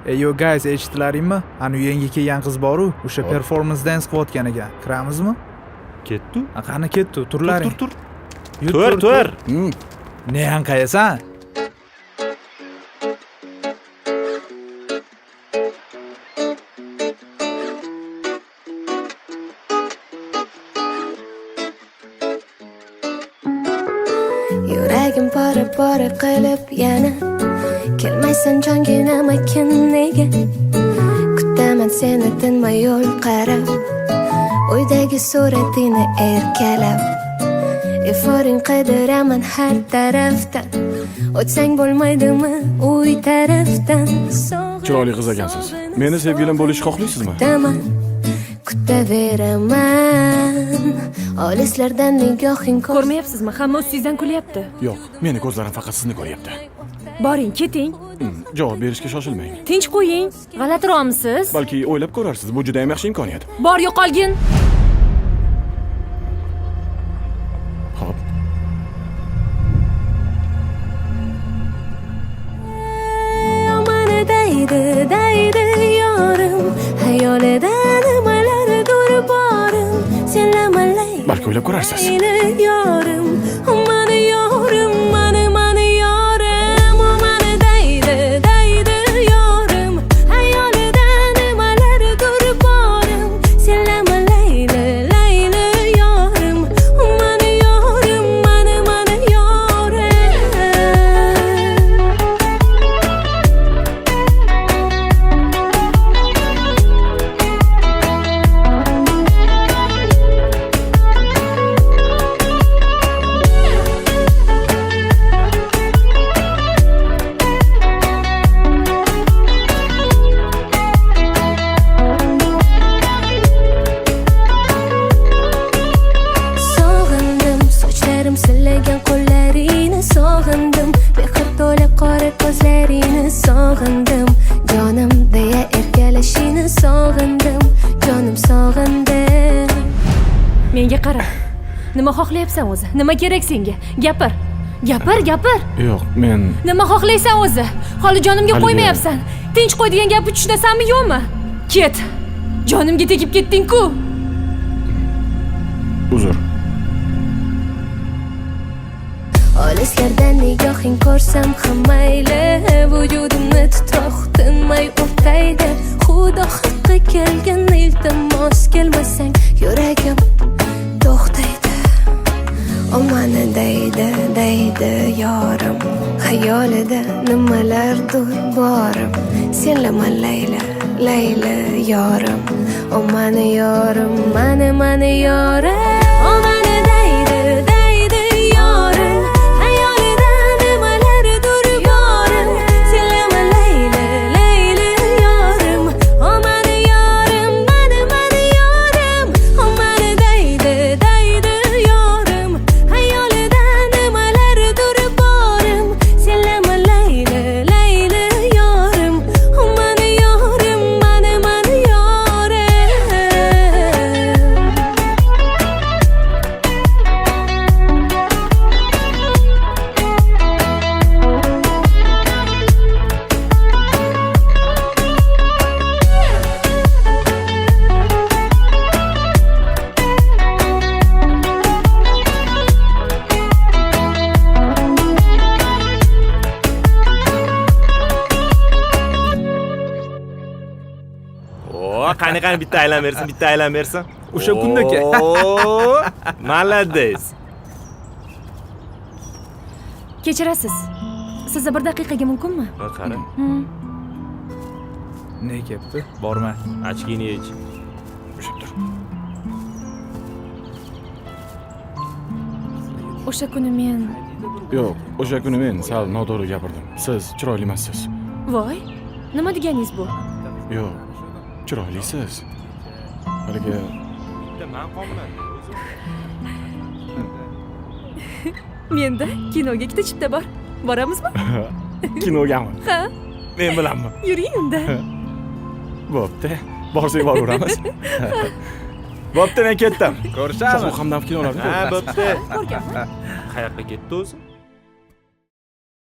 Yo guys, eshitdilaringmi? Ana yangi kelgan qiz boru, o'sha performance dance qilayotgan ekan. Kiramizmi? Ketdi? Qani ketdi, turlaring. Tur. Tur. Ne qayasan? Yuragim pora qilib yana kelmaysan jonginam akin nega kutaman seni tinmay yo'l qarab o'ydagi suratingni erkalab iforing qidiraman har tarafdan o'tsang bo'lmaydimi uy tarafdan Chiroyli qiz ekansiz. Meni sevgilim bo'lishni xohlaysizmi? Kutaveraman olislardan nigohing Ko'rmayapsizmi? Hamma ustingizdan kulyapti. Yo'q, meni ko'zlarim faqat sizni ko'ryapti. Boring, keting. Javob berishga shoshilmang. Tinch qo'ying. G'alatiroqmisiz? Balki o'ylab ko'rarsiz. Bu juda ham yaxshi imkoniyat. Bor yo'qolgin. Xo'p. Mana daydi yorim hayolida nimalardir borim senlamalay Balki o'ylab ko'rarsiz. yorim mani yorim mani yorim mana daydi yorim hayolida nimalardir borim senlamalay yorim mani yorim mani yorim Sog'indim sochlarim silagan qo'llaringni sog'indim mehr to'la qora ko'zlaringni sog'indim jonim deya erkalashingni sog'indim jonim sog'indim Menga qara. Nima xohlayapsan o'zi? Nima kerak senga? Gapir. Yo'q, men Nima xohlaysan o'zi? Holi jonimga Haligi- qo'ymayapsan. Tinch qo'ydigan gapni tushunasanmi yo'qmi? Ket. Jonimga tegib ketding-ku. uzr. olislardan nigohing ko'rsam ham mayli vujudimni titroq tinmay o'taydi xudo haqqi kelgan iltimos kelmasang yuragim to'xtaydi mana daydi yorim xayolida nimalardir borim senlama layla yorim mana yorim mani yorim mana daydi yorim hayolida nimalardir borim senlama layla yorim mana yorim mani yorim mana daydi yorim hayolida nimalardir borim senlama layla yorim mana yorim mani yorim Qani bitta aylan bersin. O'sha kundaki. Malades. Kechirasiz. Sizni bir daqiqaga mumkinmi? Qara. Ne kepti? Borma. Ochkini yech. O'sha tur. O'sha kuni men Yo'q, o'sha kuni men sal noto'g'ri gapirdim. Siz chiroyli emassiz. voy, nima deganingiz bu? Yo'q, chiroylisiz. Haligi Men qomilan. Menda kinoga ikkita chipta bor. Boramizmi? kinogami? Ha, Men bilanmi? yuring unda. Bo'pti. Borsak boraveramiz. Bo'pti, men ketdim. Ko'rishamiz. Shoh hamdam kinolarni Ha, ko'ramiz. bo'pti. Ko'rganman. Qayoqqa ketdi o'zi?